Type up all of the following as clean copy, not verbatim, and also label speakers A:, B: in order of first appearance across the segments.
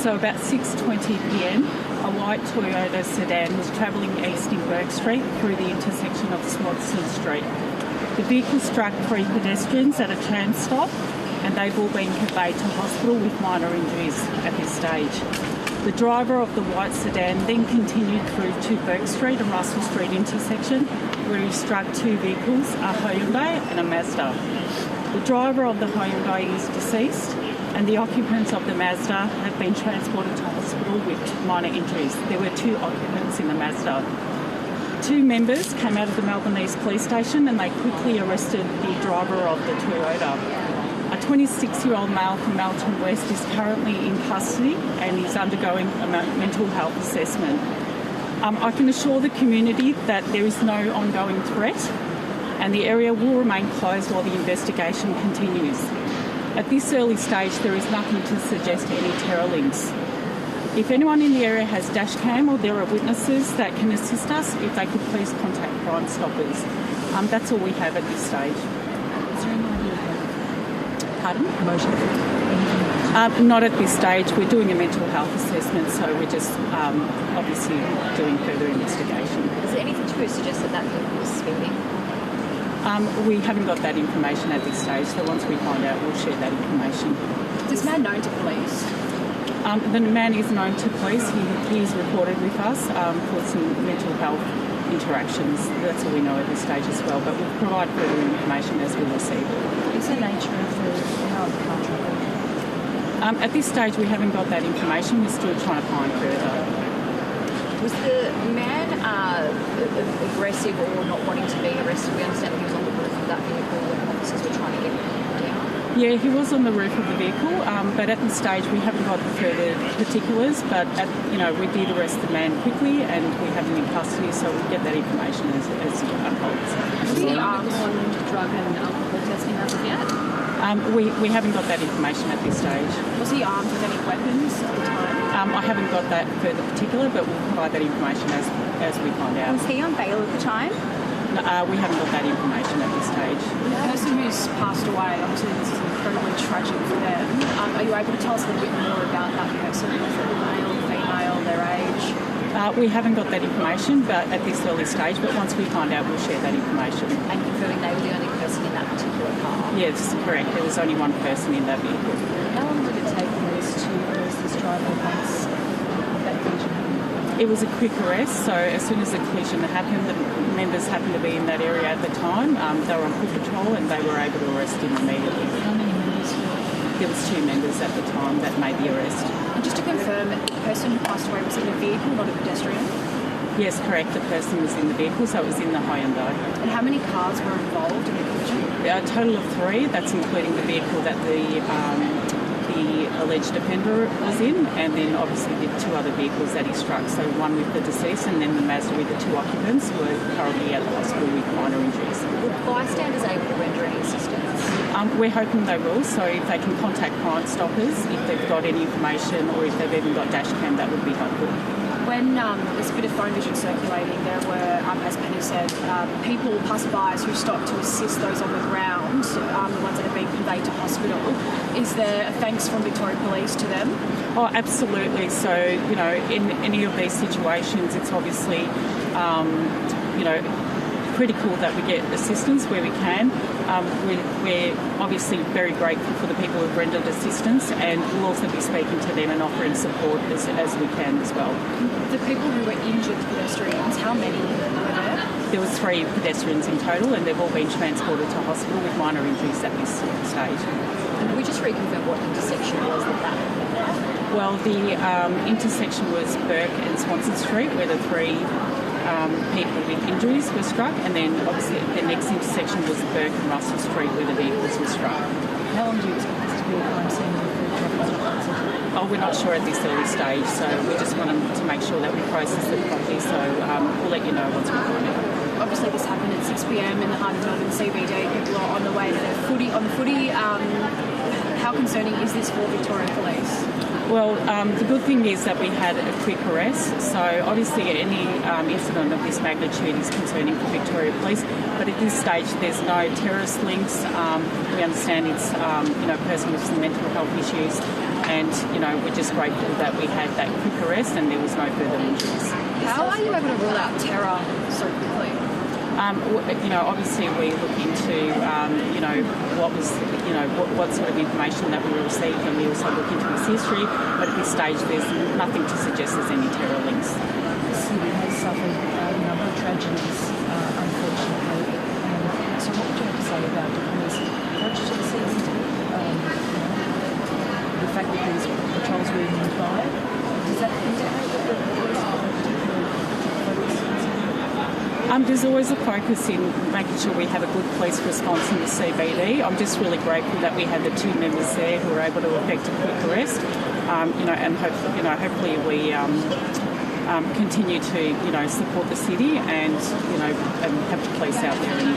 A: So about 6:20 p.m, a white Toyota sedan was travelling east in Bourke Street through the intersection of Swanson Street. The vehicle struck 3 pedestrians at a tram stop, and they've all been conveyed to hospital with minor injuries at this stage. The driver of the white sedan then continued through to Bourke Street and Russell Street intersection, where he struck 2 vehicles, a Hyundai and a Mazda. The driver of the Hyundai is deceased, and the occupants of the Mazda have been transported to hospital with minor injuries. There were 2 occupants in the Mazda. 2 members came out of the Melbourne East Police Station and they quickly arrested the driver of the Toyota. A 26-year-old male from Melton West is currently in custody and is undergoing a mental health assessment. I can assure the community that there is no ongoing threat and the area will remain closed while the investigation continues. At this early stage, there is nothing to suggest any terror links. If anyone in the area has dash cam or there are witnesses that can assist us, if they could please contact Crime Stoppers. That's all we have at this stage.
B: Is there any idea?
A: Pardon?
B: Motion?
A: Not at this stage. We're doing a mental health assessment, so we're just obviously doing further investigation.
B: Is there anything to suggest that vehicle was speeding?
A: We haven't got that information at this stage, so once we find out, we'll share that information.
C: Is this man known to police?
A: The man is known to police. He is reported with us for some mental health interactions. That's all we know at this stage as well, but we'll provide further information as we receive it.
B: What's the nature of how the car traveled?
A: At this stage, we haven't got that information. We're still trying to find further.
B: Was the man aggressive or not wanting to be arrested? We understand that he was on the roof of that vehicle when officers were trying to get him down.
A: Yeah, he was on the roof of the vehicle, but at this stage we haven't got the further particulars. But we did arrest the man quickly, and we have him in custody, so we'll get that information as it unfolds.
C: Was he armed on drug and alcohol testing as of yet?
A: We haven't got that information at this stage.
C: Was he armed with any weapons at the time?
A: I haven't got that further particular, but we'll provide that information as we find out.
C: Was he on bail at the time?
A: No, we haven't got that information at this stage.
C: The person who's passed away, obviously this is incredibly tragic for them. Are you able to tell us a little bit more about that person? Was it male, female, their age?
A: We haven't got that information, but at this early stage. But once we find out, we'll share that information.
B: And confirming they were the only person in that particular car?
A: Yes, correct. There was only one person in that vehicle.
B: How long did it take police to arrest this driver once that collision happened?
A: It was a quick arrest, so as soon as the collision happened, the members happened to be in that area at the time. They were on foot patrol and they were able to arrest him immediately.
B: How many members were there?
A: There was 2 members at the time that made the arrest.
C: And just to confirm, the person who passed away was in a vehicle, not a pedestrian?
A: Yes, correct. The person was in the vehicle, so it was in the Hyundai.
C: And how many cars were involved in the collision?
A: A total of 3. That's including the vehicle that the alleged offender was in, and then obviously the 2 other vehicles that he struck. So one with the deceased, and then the Mazda with the 2 occupants were currently at the hospital with minor injuries.
B: Were bystanders able to render any assistance?
A: We're hoping they will, so if they can contact Crime Stoppers, if they've got any information or if they've even got dash cam, that would be helpful.
C: When there's a bit of phone vision circulating, there were, as Penny said, people, passerbys who stopped to assist those on the ground, the ones that have been conveyed to hospital. Is there a thanks from Victoria Police to them?
A: Oh, absolutely. So, in any of these situations, it's obviously, critical that we get assistance where we can. We're obviously very grateful for the people who've rendered assistance, and we'll also be speaking to them and offering support as we can as well.
C: The people who were injured, pedestrians, how many were there?
A: There was 3 pedestrians in total, and they've all been transported to hospital with minor injuries at this stage.
B: And can we just reconfirm what intersection was that happened?
A: Well, the intersection was Bourke and Swanson Street, where the 3 people with injuries were struck, and then obviously the next intersection was Bourke and Russell Street, where the vehicles were struck.
B: How long do you expect this to be a crime scene before traffic stops?
A: Oh, we're not sure at this early stage, so we just want to make sure that we process it properly, so we'll let you know once we find it.
C: Obviously this happened at 6 p.m. in the heart of Melbourne CBD. People are on the way to their footy. How concerning is this for Victoria Police?
A: Well, the good thing is that we had a quick arrest, so obviously any incident of this magnitude is concerning for Victoria Police, but at this stage there's no terrorist links. We understand it's a person with some mental health issues, and we're just grateful that we had that quick arrest and there was no further injuries.
C: How are you able to rule out terror so quickly?
A: Obviously we look into, what was, what sort of information that we received, and we also look into his history. But at this stage, there's nothing to suggest there's any terror links.
D: The city has suffered a number of tragedies, unfortunately. So what would you have to say about the police approach to the season? The fact that these patrols were even required, does that indicate that the police are particularly focused on something?
A: There's always a focus in making sure we have a good police response in the CBD. I'm just really grateful that we had the two members there who were able to effect a quick arrest, and hopefully we continue to support the city and have the police out there and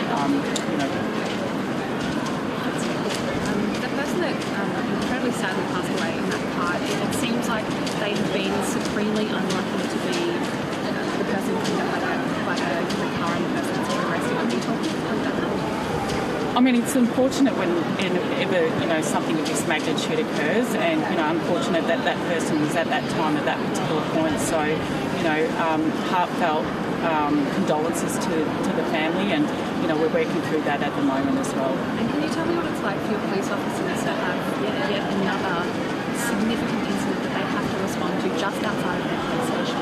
B: The person that incredibly sadly passed away in that car, it seems like they've been supremely unlucky to be the person who had a different car and the person that's been arrested. Are you talking about that?
A: I mean, it's unfortunate whenever something of this magnitude occurs, and unfortunate that that person was at that time at that particular point. So heartfelt condolences to the family, and we're working through that at the moment as well.
B: And can you tell me what it's like for your police officers to have yet another significant incident that they have to respond to just outside of their police station?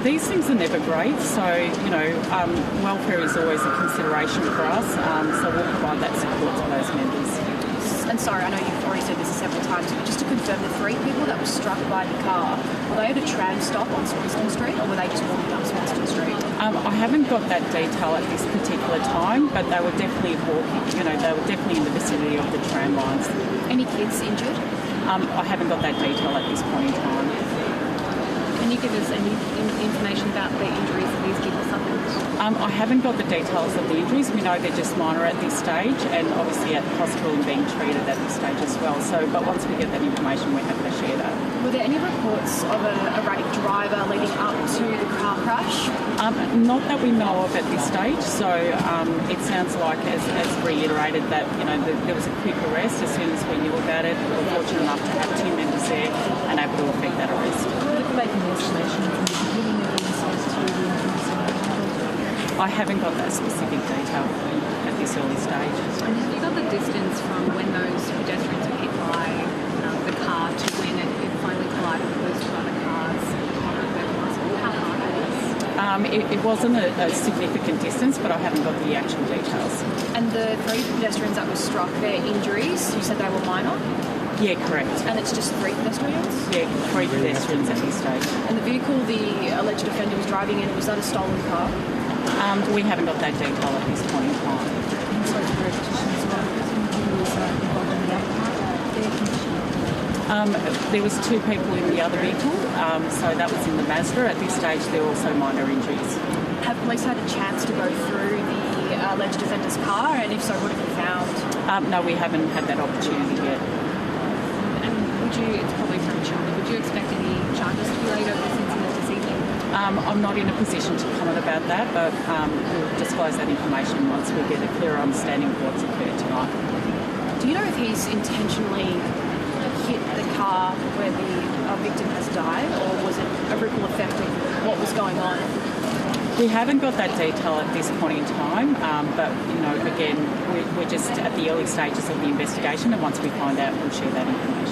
A: These things are never great, so welfare is always a consideration for us, so we'll provide that support to those members.
C: And sorry, I know you've already said this several times, but just to confirm, the three people that were struck by the car, were they at a tram stop on Swanston Street, or were they just walking up Swanston Street?
A: I haven't got that detail at this particular time, but they were definitely walking, they were definitely in the vicinity of the tram lines.
C: Any kids injured?
A: I haven't got that detail at this point in time.
B: Can you give us any information about the injuries that these kids suffered?
A: I haven't got the details of the injuries. We know they're just minor at this stage, and obviously at the hospital and being treated at this stage as well. But once we get that information, we're happy to share that.
C: Were there any reports of an erratic driver leading up to the car crash?
A: Not that we know of at this stage. So it sounds like, as reiterated, that there was a quick arrest as soon as we knew about it. We were fortunate enough to have two members there and able to effect that arrest.
D: Making an estimation from the beginning of the incident to the incident?
A: I haven't got that specific detail at this early stage.
B: And have you got the distance from when those pedestrians were hit by the car to when it finally collided with those two other cars on a Bourke? How far that is?
A: It wasn't a significant distance, but I haven't got the actual details.
C: And the three pedestrians that were struck, their injuries, you said they were minor?
A: Yeah, correct.
C: And it's just three pedestrians?
A: Yeah, three pedestrians at this stage.
C: And the vehicle the alleged offender was driving in, was that a stolen car?
A: We haven't got that detail at this point in time.
D: And so the repetitions were who was involved in the other part, their condition?
A: There was two people in the other vehicle, so that was in the Mazda. At this stage, there were also minor injuries.
C: Have police had a chance to go through the alleged offender's car, and if so, what have you found?
A: No, we haven't had that opportunity yet.
B: It's probably premature, but would you expect any charges to be laid over this incident this evening?
A: I'm not in a position to comment about that, but we'll disclose that information once we get a clearer understanding of what's occurred tonight.
C: Do you know if he's intentionally hit the car where the victim has died, or was it a ripple effect of what was going on?
A: We haven't got that detail at this point in time, but again, we're just at the early stages of the investigation, and once we find out, we'll share that information.